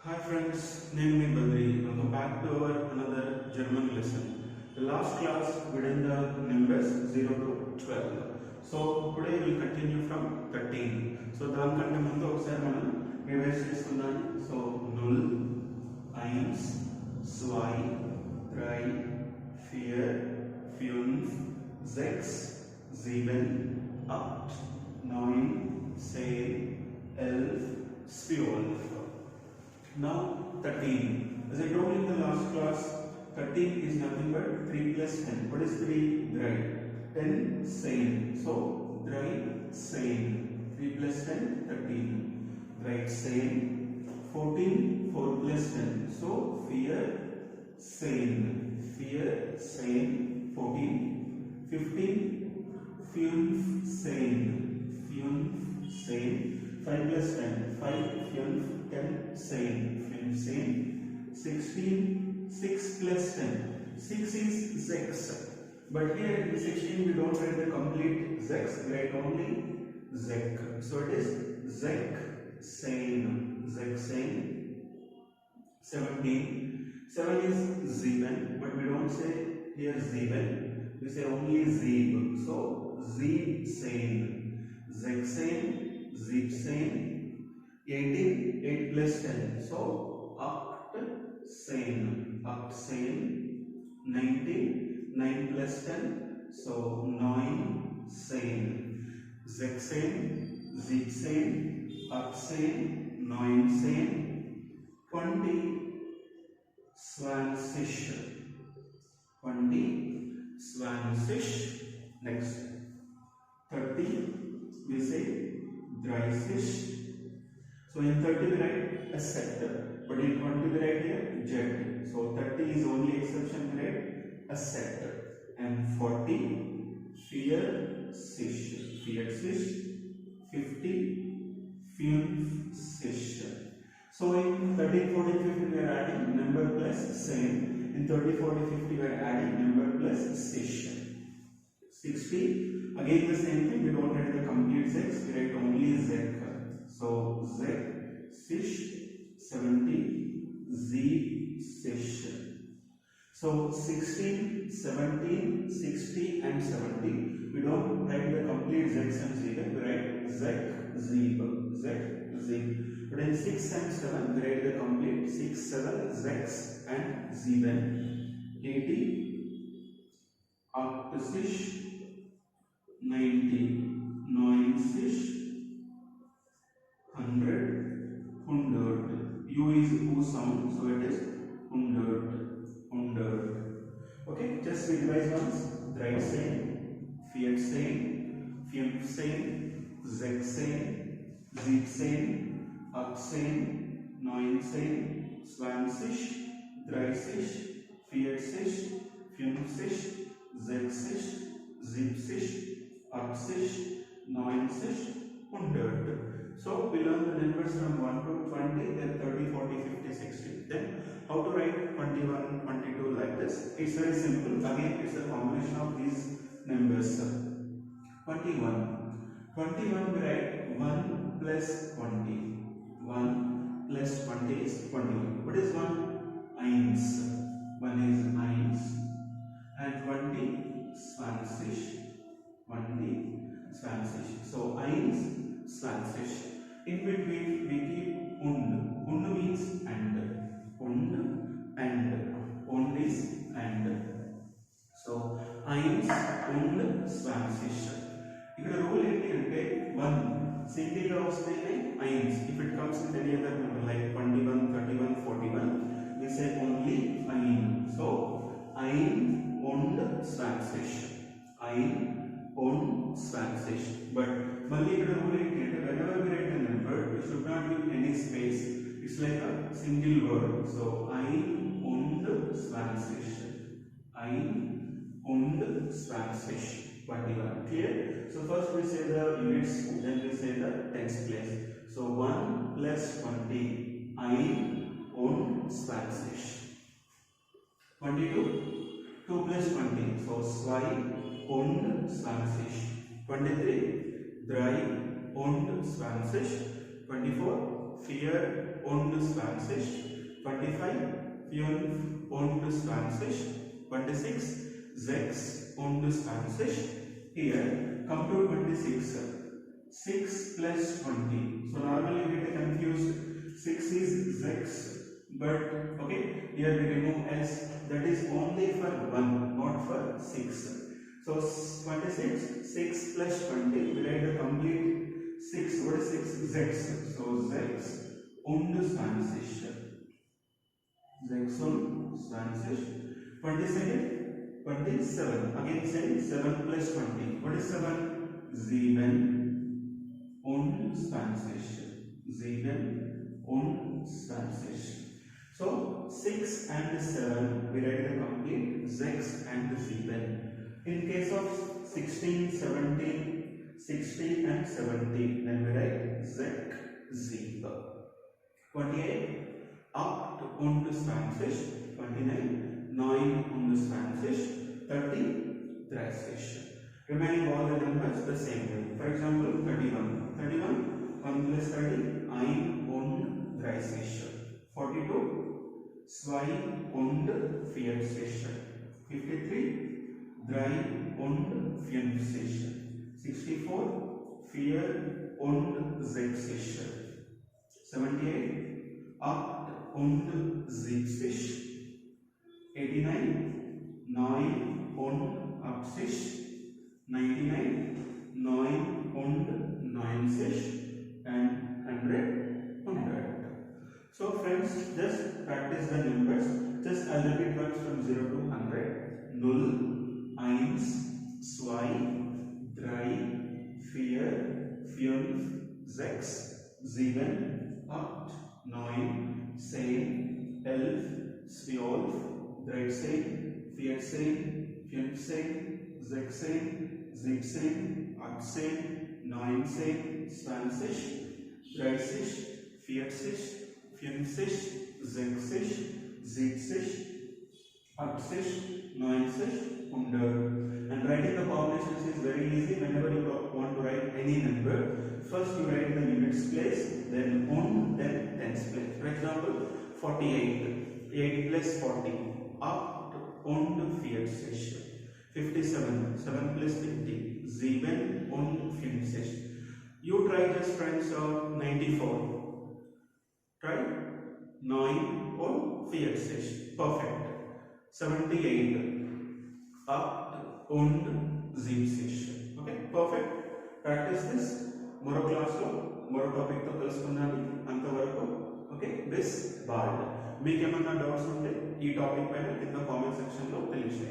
Hi friends, name me Badri. Welcome back to our another German lesson. The last class we did the numbers 0 to 12. So today we will continue from 13. So the కంటే ముందు ఒకసారి మనం revise చేసుకుందాం. So 0, 1, 2, 3, 4, 5, 6, 7, 8, 9, 10, 11, 12. Now 13. As I told in the last class, 13 is nothing but 3 plus 10. What is 3? Dry. 10 sane. So dry sane. 3 plus 10, 13. Dry sane. 14, 4 plus 10. So fear sane. Fear sane. 14. 15, fume sane. Fume sane. 5 plus 10. 5 fume 10 sane. Fume sane. 16, 6 plus 10. 6 is Zex. But here in 16 we don't write the complete Zex, we write only Zeg. So it is Zeg sane. Zeg sane. 17. 7 is Zeben, but we don't say here Zeben. We say only Zeb. So Zeb sane. Zeg sane. Zeb sane. 18, 8 plus 10. So Act sane. Act sane. 19, 9 plus 10. So 9 sane. Zeg sane. Zeb sane. Act sane. 9 sane. 20 Swanfish. 20 Swanfish. Next 30 we say dry fish. So in 30 we write a sector, but in 20 we write here jet. So 30 is only exception, we write a sector. And 40 fear fish. Fear fish. 50 fume fish. So in 13, 14, 15 we are adding number plus same. In 30, 40, 50 we are adding number plus fish. 60 again the same thing, we don't write the complete Zex, we write only Zeg. So Zeg fish. 70 Z fish. So 16, 17, 60 and 70 we don't write the complete Zex and Zeb, we write Zeg Zeb. Zeg Zeb. But in 6 and 7 we write the complete 6, 7 Zex and Zeben. 80 Octfish. 90 9 fish. 100 hundred. U is U sound, so it is hundred. Okay, just revise once. Dry sane, fiat sane, fume sane, Zeg sane, Zeb sane, Up sane, 9 sane, Swan fish, dry fish, fiat fish, fume fish, Zeg fish, Zeb fish, Up fish, 9 fish, 100. So we learn the numbers from 1 to 20, then 30, 40, 50, 60. Then how to write 21, 22 like this? It's very simple. Again, it's a combination of these numbers. 21. 21 we write 1 plus 20. 1 plus 20 is 21. What is 1? Eins. 1 is eins. And 20 Swanfish. 20 Swanfish. So eins Swanfish. In between we keep und. Und means and. Und is and. So eins und Swanfish. Ikkada rule enti ante 1 single ga vastayi eins. If it comes with any other number like 21, 31, 41, we say only ein. So ein und Swanfish. Ein und Swanfish. But Malli ikkada rule enti ante whenever we write a number, we should not give any space. It's like a single word. So ein und Swanfish. Ein und Swanfish. 21. Clear? So first we say the units, then we say the tens place. So 1 plus 20. Ein und Swanfish. 22. 2 plus 20. So 2 und Swanfish. 23. 3 und Swanfish. 24. Fear und 20, 25, 5 und 20, 26, 6 und 20. Here, come to 26. 6 plus 20. So normally you get confused. 6 is 6, but okay, here we remove s. That is only for 1, not for 6. So 26, 6 plus 20. We write the complete 6. What is 6? Z. So Z und 20. 6 und 20. 22nd, 27. Again same 7 plus 20. What is 7? 7 und 20. 7 und 20. So 6 and 7 we write the complete 6 and 7. In case of 16, 17, 16 and 17, then we write Z. 28, 8 und 20, 29, 9 und 20, 30, 30. Remaining all the numbers the same way. For example, 31, 1 plus 30, 1 und 30. 42, 2 und 40. 53, 3 und 50. 64, 4 und 60. 78, 8 und 70. 89, 9 und 80. 99, 9 und 90. And 100, 100. So friends, just practice the numbers. Just a little bit works from 0 to 100. 0, 1, 2, 3, 4, 5, 6, 7, 8, 9, 10, 11, 12, 13, 14, 15, 16, 17, 18, 19, 20, 30, 40, 50, 60, 70, 80, 90, 100. And writing the combinations is very easy. Whenever you want to write any number, first you write the units place, then on, then tens place. For example, 48, 8 plus 40, 8 und 40. 57, 7 plus 50, 7 und 50. You try just friends 94. Try 9 und 40. Perfect. 78, 8 und 70. Okay, perfect. Practice this. Moro class lo, moro topic to kalusundani antavaraku. Okay, this bad. Meeku emanna doubts unte ee topic paina kinda comment section lo తెలియజేయండి.